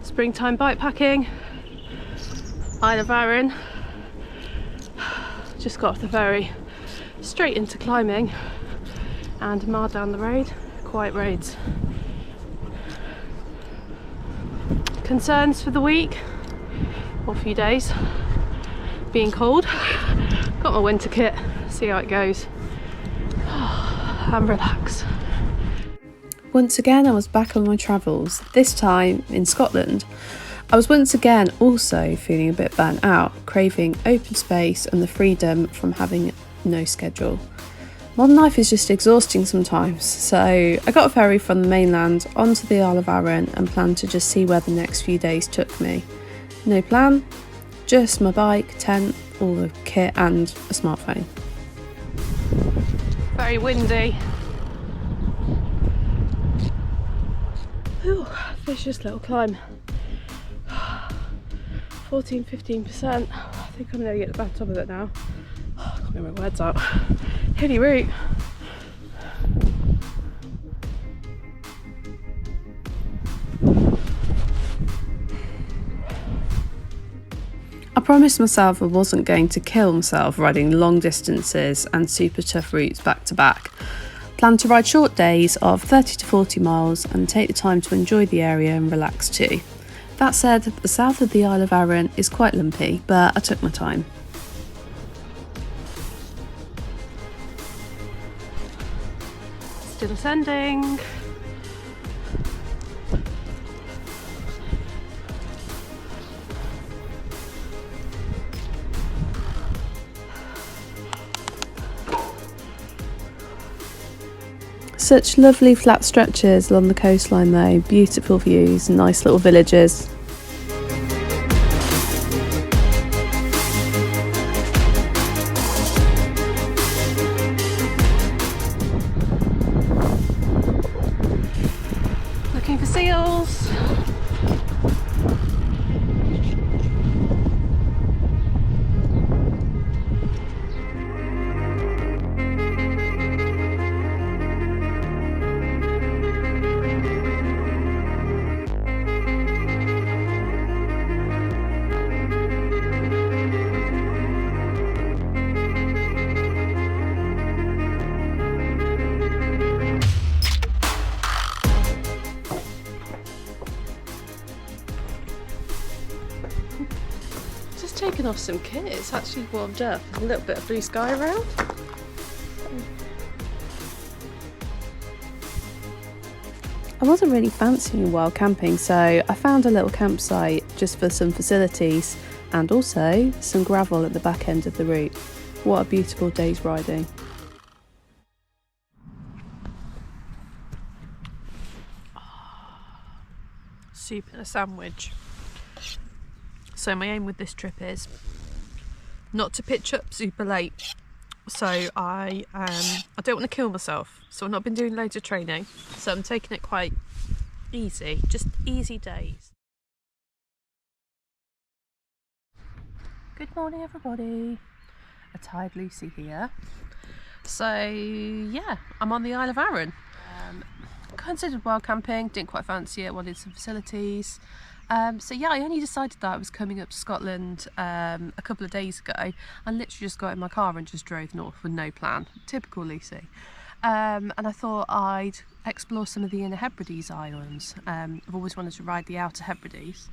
Springtime bikepacking, Isle of Arran. Just got off the ferry, straight into climbing, and a mile down the road, quiet roads. Concerns for the week, or few days, being cold. Got my winter kit, see how it goes, and relax. Once again I was back on my travels, this time in Scotland. I was once again also feeling a bit burnt out, craving open space and the freedom from having no schedule. Modern life is just exhausting sometimes, so I got a ferry from the mainland onto the Isle of Arran and planned to just see where the next few days took me. No plan, just my bike, tent, all the kit and a smartphone. Very windy. Ooh, vicious little climb. 14-15%. I think I'm going to get the back top of it now. I can't get my words out. Hilly route. I promised myself I wasn't going to kill myself riding long distances and super tough routes back to back. Plan to ride short days of 30 to 40 miles and take the time to enjoy the area and relax too. That said, the south of the Isle of Arran is quite lumpy, but I took my time. Still ascending. Such lovely flat stretches along the coastline though, beautiful views, nice little villages. Looking for seals. Taken off some kit, it's actually warmed up. There's a little bit of blue sky around. I wasn't really fancying wild camping, so I found a little campsite just for some facilities and also some gravel at the back end of the route. What a beautiful day's riding. Soup and a sandwich. So my aim with this trip is not to pitch up super late. So I don't want to kill myself. So I've not been doing loads of training. So I'm taking it quite easy, just easy days. Good morning everybody. A tired Lucy here. So yeah, I'm on the Isle of Arran. Considered wild camping, didn't quite fancy it, wanted some facilities. So yeah, I only decided that I was coming up to Scotland a couple of days ago. I literally just got in my car and just drove north with no plan. Typical Lucy. And I thought I'd explore some of the Inner Hebrides Islands. I've always wanted to ride the Outer Hebrides,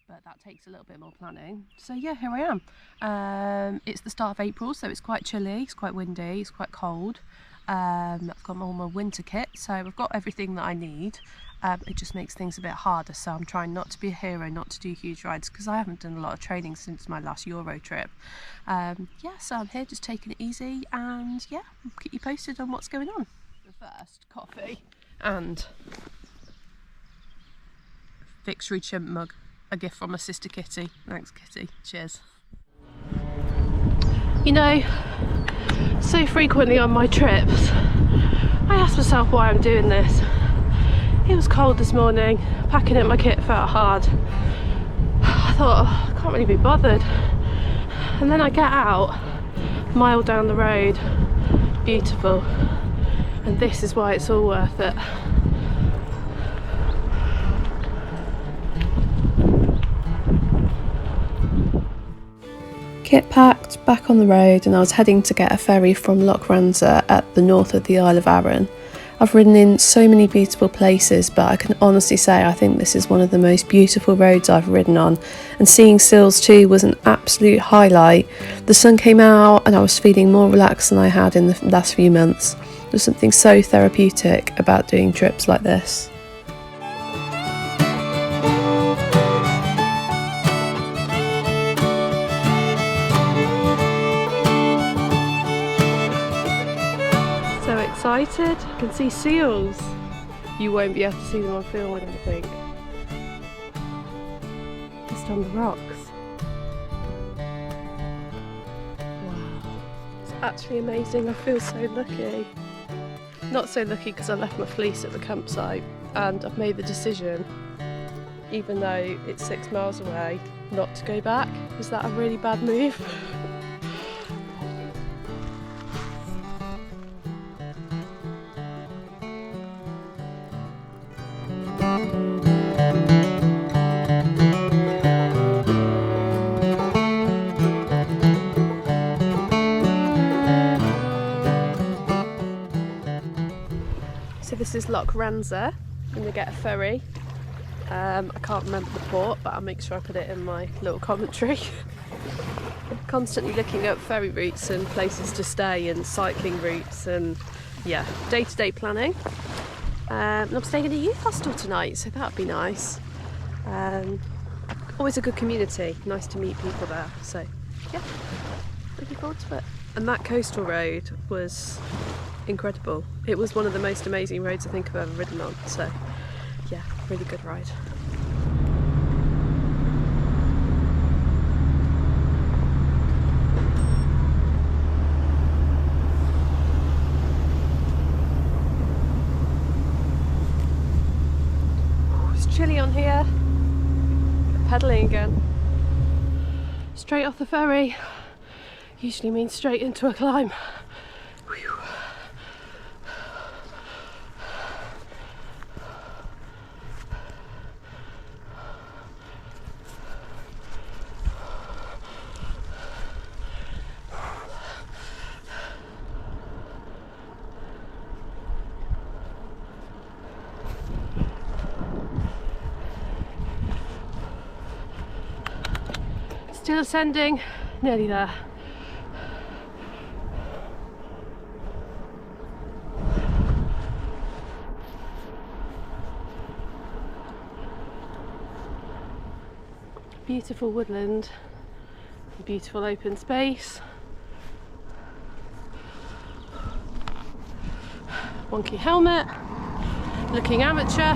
but that takes a little bit more planning. So yeah, here I am. It's the start of April, so it's quite chilly, it's quite windy, it's quite cold. I've got all my winter kit, so I've got everything that I need. It just makes things a bit harder, so I'm trying not to be a hero, not to do huge rides, because I haven't done a lot of training since my last Euro trip. Yeah, so I'm here just taking it easy, and yeah, I'll keep you posted on what's going on. But first, coffee and Victory Chimp mug, a gift from my sister Kitty. Thanks Kitty, cheers. You know, so frequently on my trips, I ask myself why I'm doing this. It was cold this morning, packing up my kit felt hard. I thought, oh, I can't really be bothered. And then I get out, mile down the road, beautiful. And this is why it's all worth it. Kit packed, back on the road, and I was heading to get a ferry from Loch Ranza at the north of the Isle of Arran. I've ridden in so many beautiful places, but I can honestly say I think this is one of the most beautiful roads I've ridden on, and seeing seals too was an absolute highlight. The sun came out and I was feeling more relaxed than I had in the last few months. There's something so therapeutic about doing trips like this. Excited. I can see seals. You won't be able to see them on film, I don't think. Just on the rocks. Wow. It's actually amazing. I feel so lucky. Not so lucky because I left my fleece at the campsite and I've made the decision, even though it's 6 miles away, not to go back. Is that a really bad move? So this is Loch Ranza, and they get a ferry. I can't remember the port, but I'll make sure I put it in my little commentary. Constantly looking at ferry routes and places to stay and cycling routes and yeah, day-to-day planning. And I'm staying in a youth hostel tonight, so that'd be nice. Always a good community, nice to meet people there, so yeah, looking forward to it. And that coastal road was incredible. It was one of the most amazing roads I think I've ever ridden on, so yeah, really good ride. It's chilly on here. Pedalling again. Straight off the ferry usually means straight into a climb. Whew. Still ascending, nearly there. Beautiful woodland, beautiful open space. Wonky helmet, looking amateur,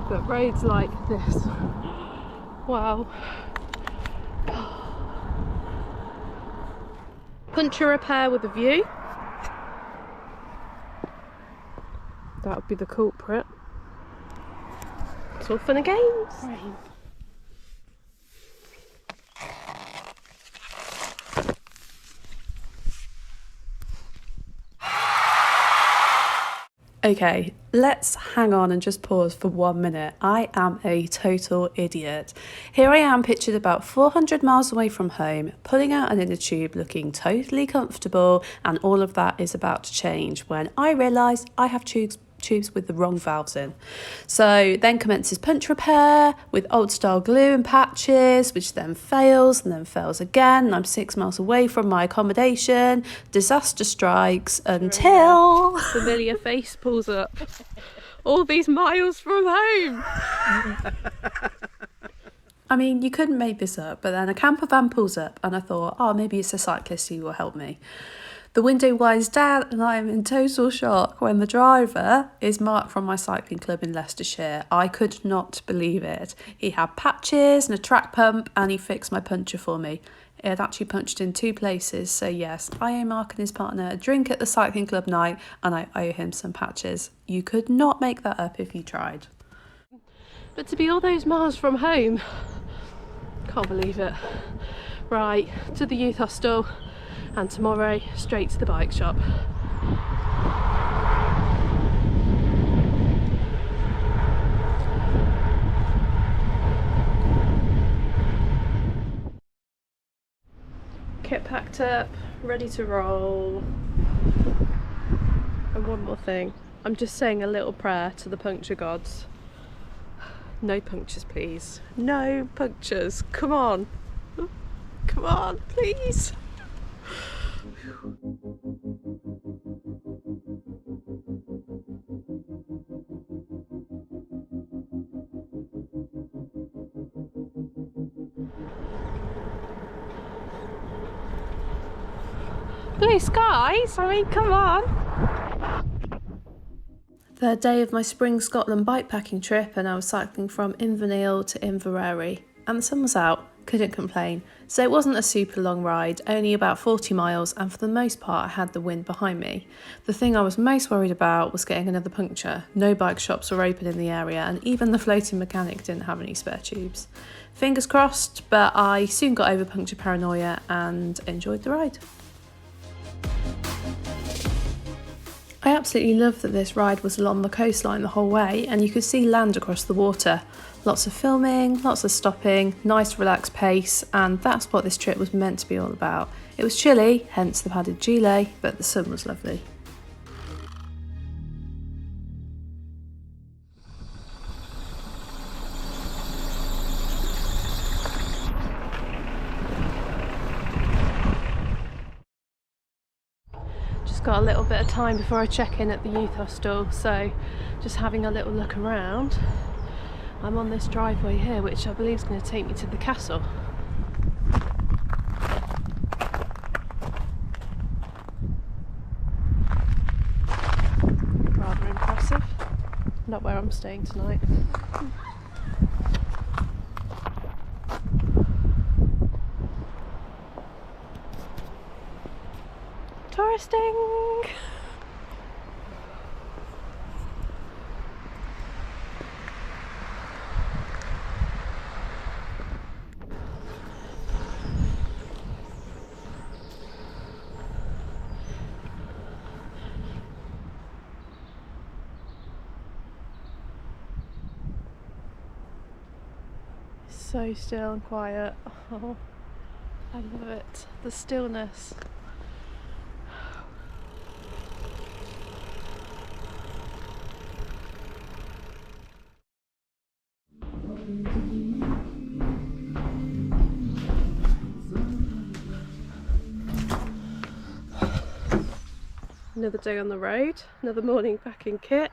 but roads like this. Wow. Puncture repair with a view. That would be the culprit. It's all fun and games. Rain. Okay, let's hang on and just pause for 1 minute. I am a total idiot. Here I am pictured about 400 miles away from home, pulling out an inner tube looking totally comfortable, and all of that is about to change when I realise I have tubes with the wrong valves in. So then commences punch repair with old style glue and patches, which then fails and then fails again, and I'm 6 miles away from my accommodation. Disaster strikes until familiar face pulls up. All these miles from home. I mean, you couldn't make this up, but then a camper van pulls up and I thought, oh, maybe it's a cyclist who will help me. The window winds down and I am in total shock when the driver is Mark from my cycling club in Leicestershire. I could not believe it. He had patches and a track pump and he fixed my puncture for me. It had actually punctured in 2 places, so yes, I owe Mark and his partner a drink at the cycling club night and I owe him some patches. You could not make that up if you tried. But to be all those miles from home Can't believe it. Right, to the youth hostel, and tomorrow straight to the bike shop. Kit packed up, ready to roll. And one more thing, I'm just saying a little prayer to the puncture gods. No punctures, please. No punctures. Come on. Come on, please. Blue skies, I mean, come on. Third day of my spring Scotland bikepacking trip, and I was cycling from Inverness to Inverary, and the sun was out, couldn't complain. So it wasn't a super long ride, only about 40 miles, and for the most part I had the wind behind me. The thing I was most worried about was getting another puncture. No bike shops were open in the area, and even the floating mechanic didn't have any spare tubes. Fingers crossed, but I soon got over puncture paranoia and enjoyed the ride. I absolutely loved that this ride was along the coastline the whole way, and you could see land across the water. Lots of filming, lots of stopping, nice relaxed pace, and that's what this trip was meant to be all about. It was chilly, hence the padded gilet, but the sun was lovely. Got a little bit of time before I check in at the youth hostel, so just having a little look around. I'm on this driveway here, which I believe is going to take me to the castle. Rather impressive. Not where I'm staying tonight. Touristing! So still and quiet. Oh, I love it. The stillness. Another day on the road, another morning packing kit.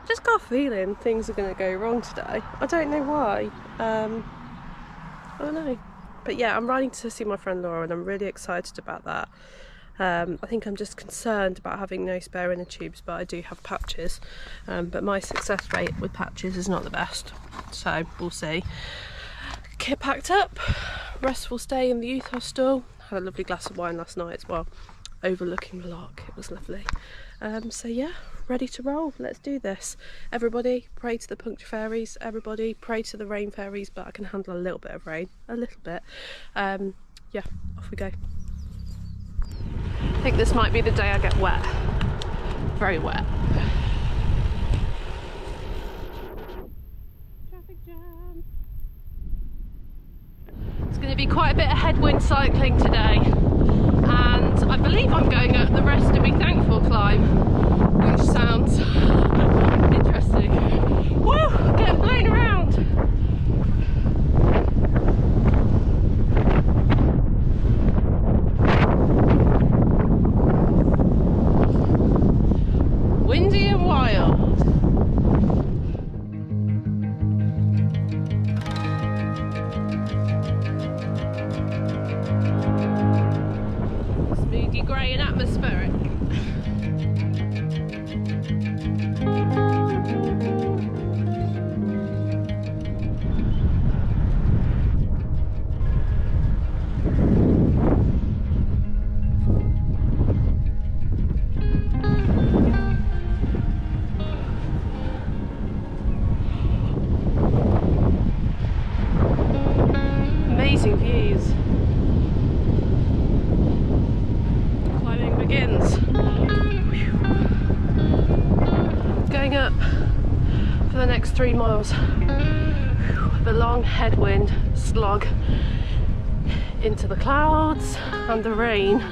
Just got a feeling things are going to go wrong today. I don't know why. I don't know. But yeah, I'm riding to see my friend Laura, and I'm really excited about that. I think I'm just concerned about having no spare inner tubes, but I do have patches. But my success rate with patches is not the best, so we'll see. Kit packed up, restful stay in the youth hostel. Had a lovely glass of wine last night as well, overlooking the loch. It was lovely. So yeah, ready to roll. Let's do this. Everybody pray to the puncture fairies. Everybody pray to the rain fairies, but I can handle a little bit of rain, a little bit. Yeah, off we go. I think this might be the day I get wet. Very wet. Traffic jam. It's going to be quite a bit of headwind cycling today, and I believe I'm going up the Rest to Be Thankful climb, which sounds interesting. Woo! Getting blown around. Windy and wild. Smoothie grey and atmospheric. amazing views. Climbing begins. Going up for the next 3 miles. The long headwind slog into the clouds and the rain.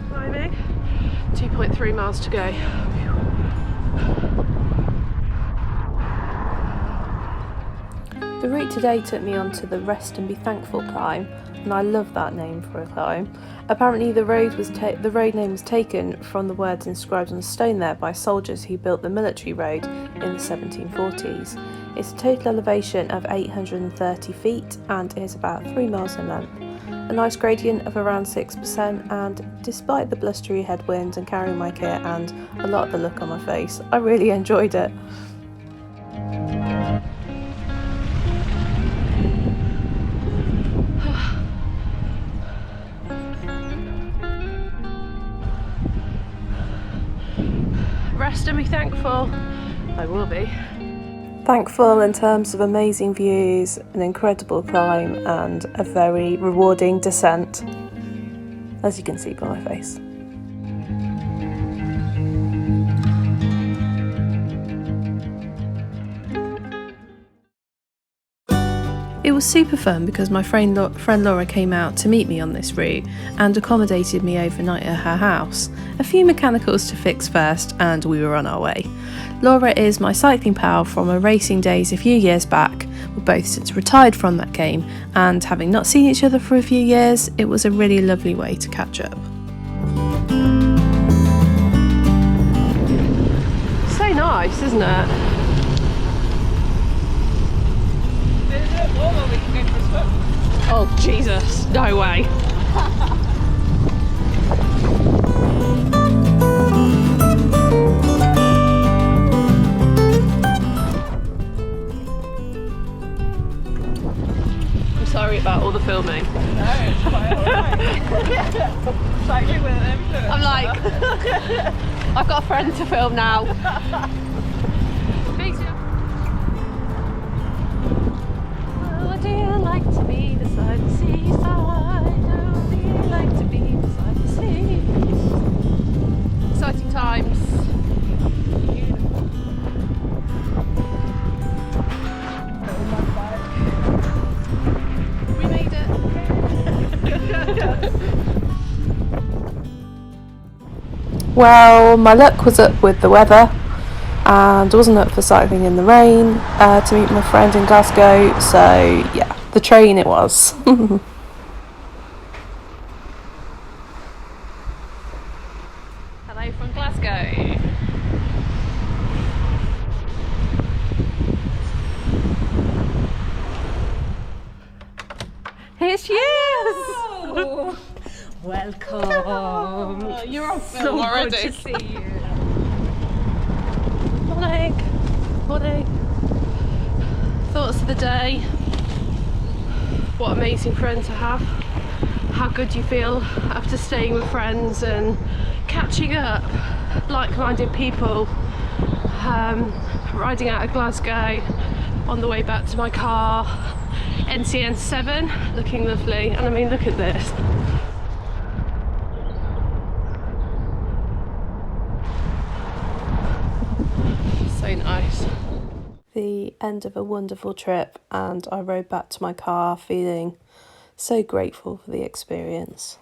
Climbing, 2.3 miles to go. The route today took me onto the Rest and Be Thankful climb, and I love that name for a climb. Apparently the road name was taken from the words inscribed on a stone there by soldiers who built the military road in the 1740s. It's a total elevation of 830 feet and is about 3 miles in length. A nice gradient of around 6%, and despite the blustery headwinds and carrying my kit and a lot of the look on my face, I really enjoyed it. Rest and be thankful. I will be. Thankful in terms of amazing views, an incredible climb and a very rewarding descent, as you can see by my face. It was super fun because my friend Laura came out to meet me on this route and accommodated me overnight at her house. A few mechanicals to fix first and we were on our way. Laura is my cycling pal from our racing days a few years back. We're both since retired from that game, and having not seen each other for a few years, it was a really lovely way to catch up. So nice, isn't it? Oh Jesus, no way. I'm sorry about all the filming. No, it's quite alright. Cycling with an influence. I'm like, I've got a friend to film now. Oh, do you like to be beside the seaside? Oh, do you like to be beside the sea? Exciting times. We made it. Well, my luck was up with the weather and I wasn't up for cycling in the rain to meet my friend in Glasgow, so yeah, the train it was. Hello from Glasgow. Here she is. Oh, welcome. Oh, you're on film So already. good to see you. Morning. Morning. Thoughts of the day. What amazing friend to have. How good you feel after staying with friends and catching up, like-minded people. Riding out of Glasgow on the way back to my car. NCN7, looking lovely, and I mean, look at this. So nice. The end of a wonderful trip, and I rode back to my car feeling so grateful for the experience.